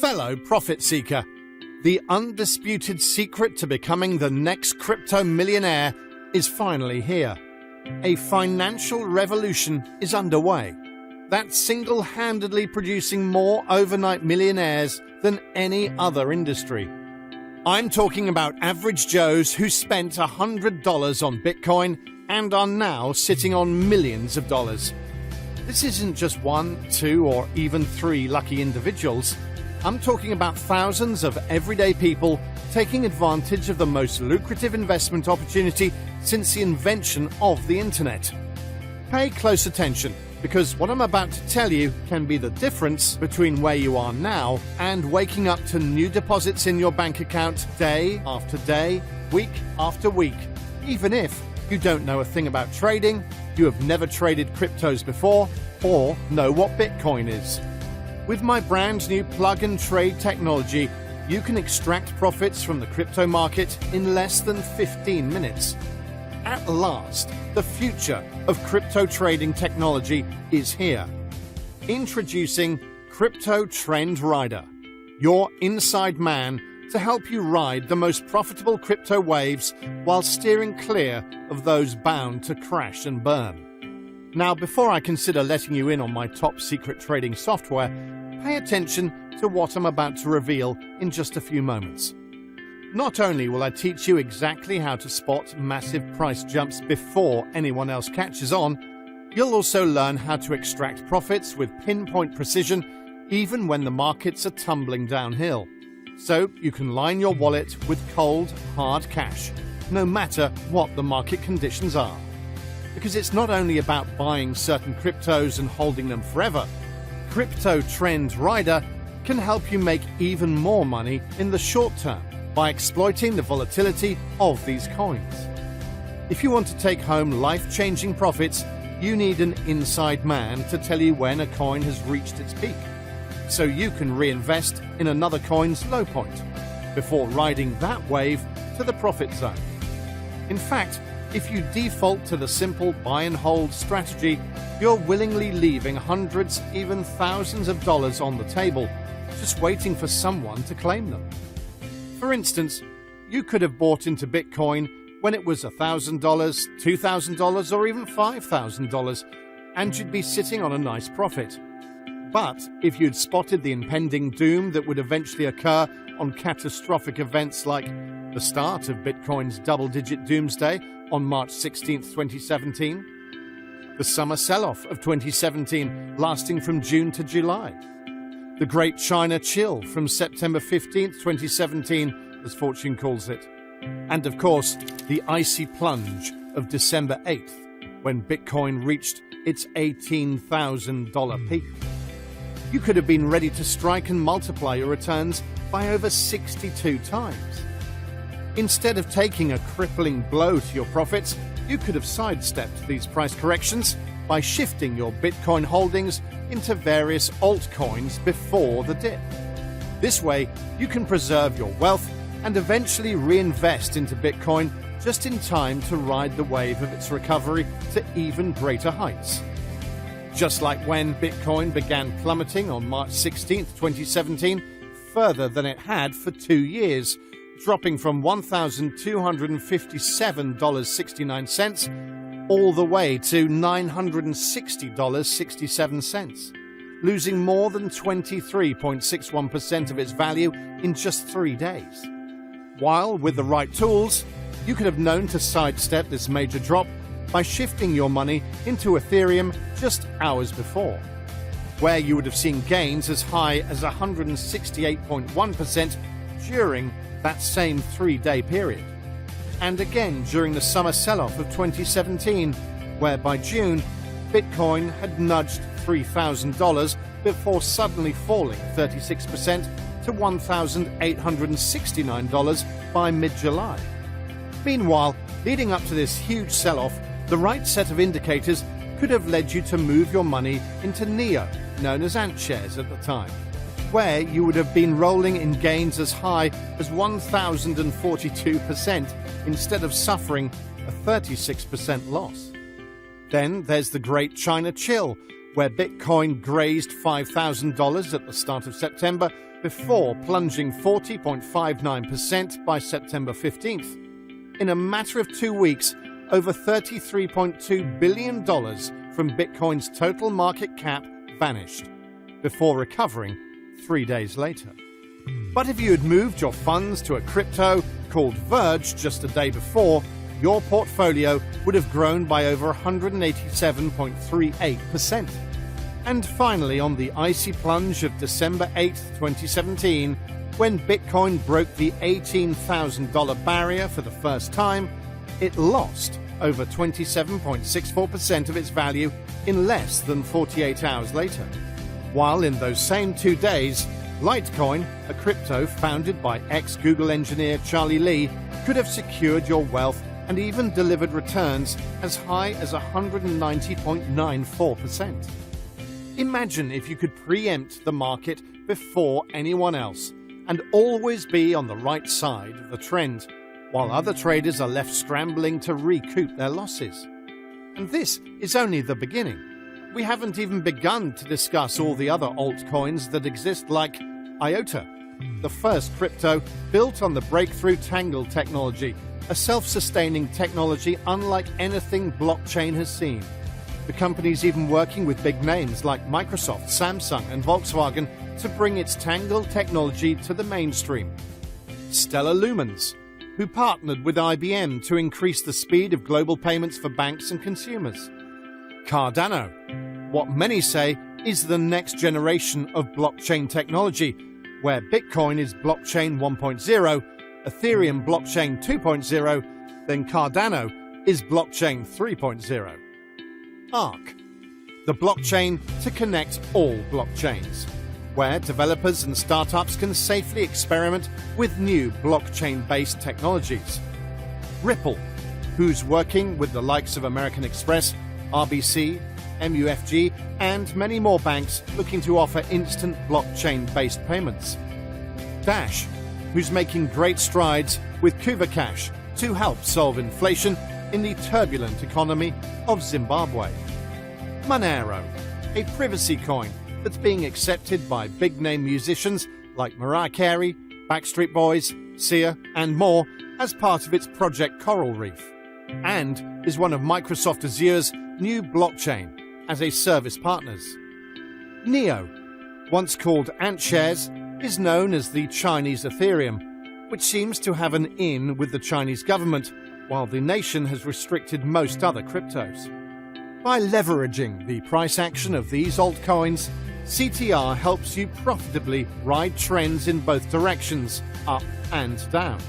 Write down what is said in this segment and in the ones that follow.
Fellow profit seeker, the undisputed secret to becoming the next crypto millionaire is finally here. A financial revolution is underway that's single-handedly producing more overnight millionaires than any other industry. I'm talking about average Joes who spent $100 on Bitcoin and are now sitting on millions of dollars. This isn't just 1, 2, or even 3 lucky individuals. I'm talking about thousands of everyday people taking advantage of the most lucrative investment opportunity since the invention of the internet. Pay close attention, because what I'm about to tell you can be the difference between where you are now and waking up to new deposits in your bank account day after day, week after week. Even if you don't know a thing about trading, you have never traded cryptos before, or know what Bitcoin is. With my brand new plug-and-trade technology, you can extract profits from the crypto market in less than 15 minutes. At last, the future of crypto trading technology is here. Introducing Crypto Trend Rider, your inside man to help you ride the most profitable crypto waves while steering clear of those bound to crash and burn. Now, before I consider letting you in on my top secret trading software, pay attention to what I'm about to reveal in just a few moments. Not only will I teach you exactly how to spot massive price jumps before anyone else catches on, you'll also learn how to extract profits with pinpoint precision even when the markets are tumbling downhill. So you can line your wallet with cold, hard cash, no matter what the market conditions are. Because it's not only about buying certain cryptos and holding them forever. Crypto Trend Rider can help you make even more money in the short term by exploiting the volatility of these coins. If you want to take home life-changing profits, you need an inside man to tell you when a coin has reached its peak, so you can reinvest in another coin's low point before riding that wave to the profit zone. In fact, if you default to the simple buy and hold strategy, you're willingly leaving hundreds, even thousands of dollars on the table, just waiting for someone to claim them. For instance, you could have bought into Bitcoin when it was $1,000, $2,000, or even $5,000, and you'd be sitting on a nice profit. But if you'd spotted the impending doom that would eventually occur on catastrophic events like the start of Bitcoin's double-digit doomsday on March 16, 2017, the summer sell-off of 2017 lasting from June to July, the Great China Chill from September 15, 2017, as fortune calls it, and of course, the icy plunge of December 8th, when Bitcoin reached its $18,000 peak. You could have been ready to strike and multiply your returns by over 62 times. Instead of taking a crippling blow to your profits, you could have sidestepped these price corrections by shifting your Bitcoin holdings into various altcoins before the dip. This way, you can preserve your wealth and eventually reinvest into Bitcoin just in time to ride the wave of its recovery to even greater heights. Just like when Bitcoin began plummeting on March 16, 2017, further than it had for 2 years, dropping from $1,257.69 all the way to $960.67, losing more than 23.61% of its value in just 3 days. While, with the right tools, you could have known to sidestep this major drop by shifting your money into Ethereum just hours before, where you would have seen gains as high as 168.1% during that same 3-day period. And again during the summer sell-off of 2017, where by June, Bitcoin had nudged $3,000 before suddenly falling 36% to $1,869 by mid-July. Meanwhile, leading up to this huge sell-off, the right set of indicators could have led you to move your money into NEO, known as Ant shares at the time, where you would have been rolling in gains as high as 1,042% instead of suffering a 36% loss. Then there's the Great China Chill, where Bitcoin grazed $5,000 at the start of September before plunging 40.59% by September 15th. In a matter of 2 weeks, over $33.2 billion from Bitcoin's total market cap vanished, before recovering 3 days later. But if you had moved your funds to a crypto called Verge just a day before, your portfolio would have grown by over 187.38%. And finally, on the icy plunge of December 8, 2017, when Bitcoin broke the $18,000 barrier for the first time, it lost over 27.64% of its value in less than 48 hours later. While in those same 2 days, Litecoin, a crypto founded by ex-Google engineer Charlie Lee, could have secured your wealth and even delivered returns as high as 190.94%. Imagine if you could preempt the market before anyone else and always be on the right side of the trend, while other traders are left scrambling to recoup their losses. And this is only the beginning. We haven't even begun to discuss all the other altcoins that exist, like IOTA, the first crypto built on the breakthrough Tangle technology, a self-sustaining technology unlike anything blockchain has seen. The company's even working with big names like Microsoft, Samsung, and Volkswagen to bring its Tangle technology to the mainstream. Stellar Lumens, who partnered with IBM to increase the speed of global payments for banks and consumers. Cardano, what many say is the next generation of blockchain technology, where Bitcoin is blockchain 1.0, Ethereum blockchain 2.0, then Cardano is blockchain 3.0. Arc, the blockchain to connect all blockchains, where developers and startups can safely experiment with new blockchain-based technologies. Ripple, who's working with the likes of American Express, RBC, MUFG, and many more banks looking to offer instant blockchain-based payments. Dash, who's making great strides with Kuva Cash to help solve inflation in the turbulent economy of Zimbabwe. Monero, a privacy coin that's being accepted by big-name musicians like Mariah Carey, Backstreet Boys, Sia, and more as part of its Project Coral Reef, and is one of Microsoft Azure's new blockchain as a service partners. Neo, once called AntShares, is known as the Chinese Ethereum, which seems to have an in with the Chinese government, while the nation has restricted most other cryptos. By leveraging the price action of these altcoins, CTR helps you profitably ride trends in both directions, up and down.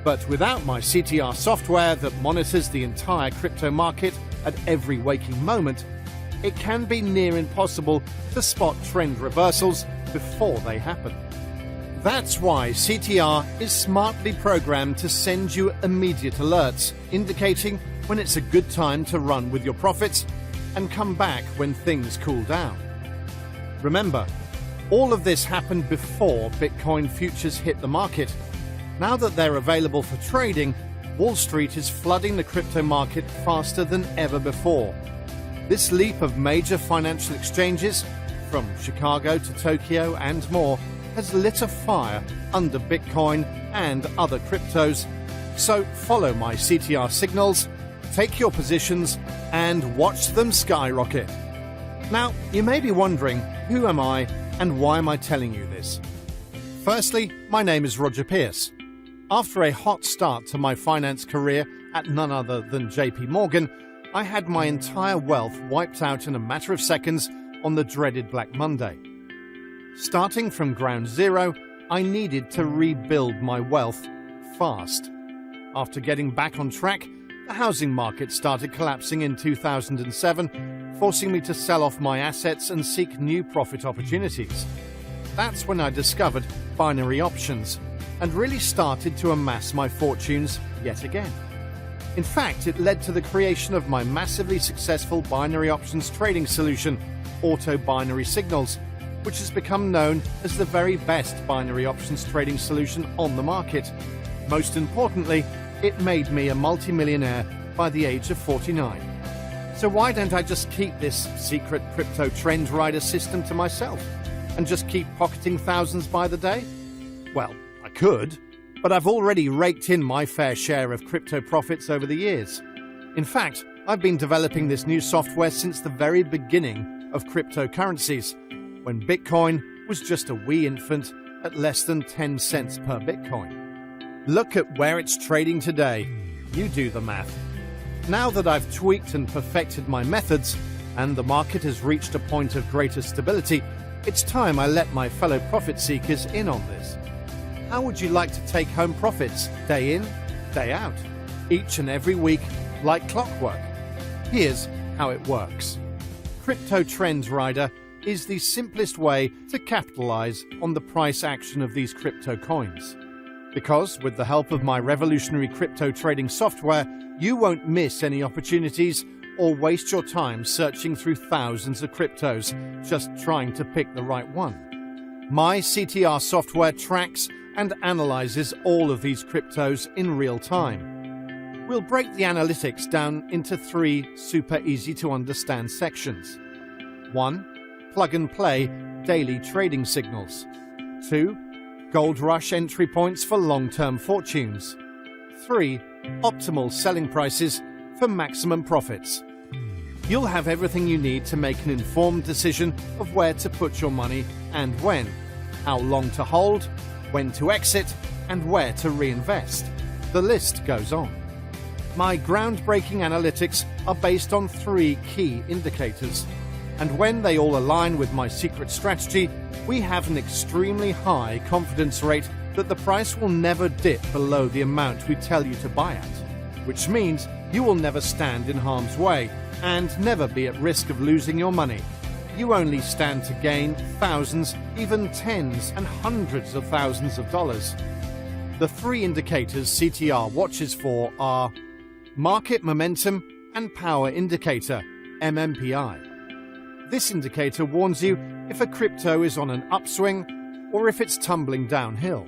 But without my CTR software that monitors the entire crypto market at every waking moment, it can be near impossible to spot trend reversals before they happen. That's why CTR is smartly programmed to send you immediate alerts, indicating when it's a good time to run with your profits and come back when things cool down. Remember, all of this happened before Bitcoin futures hit the market. Now that they're available for trading, Wall Street is flooding the crypto market faster than ever before. This leap of major financial exchanges, from Chicago to Tokyo and more, has lit a fire under Bitcoin and other cryptos. So follow my CTR signals, take your positions, and watch them skyrocket. Now, you may be wondering, who am I and why am I telling you this? Firstly, my name is Roger Pierce. After a hot start to my finance career at none other than JP Morgan, I had my entire wealth wiped out in a matter of seconds on the dreaded Black Monday. Starting from ground zero, I needed to rebuild my wealth fast. After getting back on track, the housing market started collapsing in 2007, forcing me to sell off my assets and seek new profit opportunities. That's when I discovered binary options and really started to amass my fortunes yet again. In fact, it led to the creation of my massively successful binary options trading solution, Auto Binary Signals, which has become known as the very best binary options trading solution on the market. Most importantly, it made me a multimillionaire by the age of 49. So why don't I just keep this secret crypto trend rider system to myself and just keep pocketing thousands by the day? Well, I could, but I've already raked in my fair share of crypto profits over the years. In fact, I've been developing this new software since the very beginning of cryptocurrencies, when Bitcoin was just a wee infant at less than 10 cents per Bitcoin. Look at where it's trading today. You do the math. Now that I've tweaked and perfected my methods, and the market has reached a point of greater stability, it's time I let my fellow profit seekers in on this. How would you like to take home profits day in, day out, each and every week like clockwork? Here's how it works. Crypto Trend Rider is the simplest way to capitalize on the price action of these crypto coins. Because with the help of my revolutionary crypto trading software, you won't miss any opportunities or waste your time searching through thousands of cryptos just trying to pick the right one. My CTR software tracks and analyzes all of these cryptos in real time. We'll break the analytics down into 3 super easy to understand sections. 1. Plug and play daily trading signals. 2. Gold rush entry points for long-term fortunes. 3. Optimal selling prices for maximum profits. You'll have everything you need to make an informed decision of where to put your money and when, how long to hold, when to exit, and where to reinvest. The list goes on. My groundbreaking analytics are based on 3 key indicators, and when they all align with my secret strategy, we have an extremely high confidence rate that the price will never dip below the amount we tell you to buy at, which means you will never stand in harm's way and never be at risk of losing your money. You only stand to gain thousands, even tens and hundreds of thousands of dollars. The 3 indicators CTR watches for are Market Momentum and Power Indicator, MMPI. This indicator warns you if a crypto is on an upswing or if it's tumbling downhill.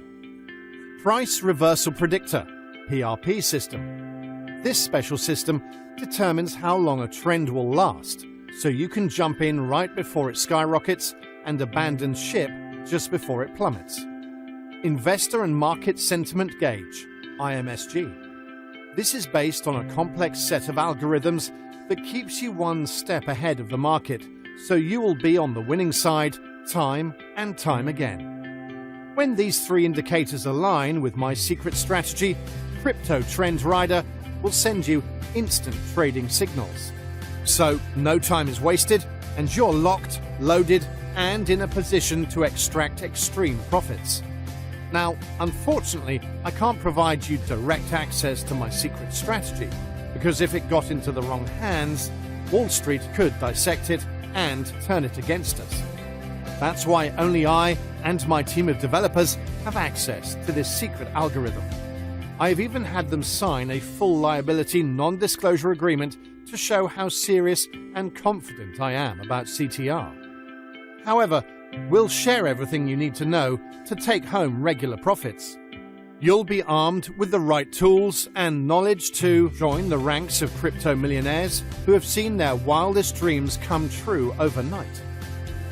Price Reversal Predictor, PRP system. This special system determines how long a trend will last, so you can jump in right before it skyrockets and abandon ship just before it plummets. Investor and Market Sentiment Gauge, IMSG. This is based on a complex set of algorithms that keeps you one step ahead of the market, so you will be on the winning side time and time again. When these 3 indicators align with my secret strategy, Crypto Trend Rider will send you instant trading signals. So no time is wasted and you're locked, loaded, and in a position to extract extreme profits. Now, unfortunately, I can't provide you direct access to my secret strategy, because if it got into the wrong hands, Wall Street could dissect it and turn it against us. That's why only I and my team of developers have access to this secret algorithm. I've even had them sign a full liability non-disclosure agreement to show how serious and confident I am about CTR. However, we'll share everything you need to know to take home regular profits. You'll be armed with the right tools and knowledge to join the ranks of crypto millionaires who have seen their wildest dreams come true overnight.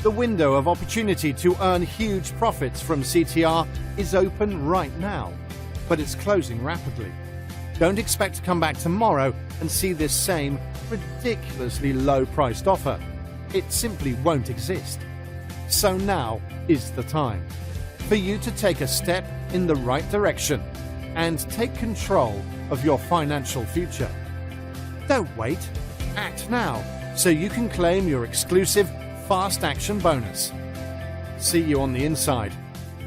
The window of opportunity to earn huge profits from CTR is open right now, but it's closing rapidly. Don't expect to come back tomorrow and see this same ridiculously low-priced offer. It simply won't exist. So now is the time for you to take a step in the right direction and take control of your financial future. Don't wait, act now so you can claim your exclusive fast action bonus. See you on the inside,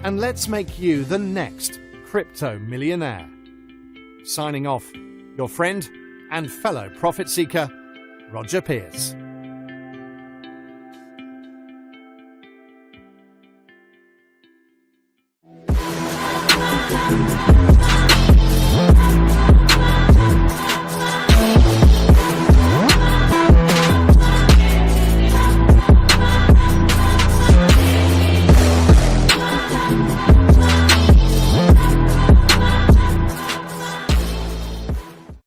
and let's make you the next crypto millionaire. Signing off, your friend and fellow profit seeker, Roger Pierce.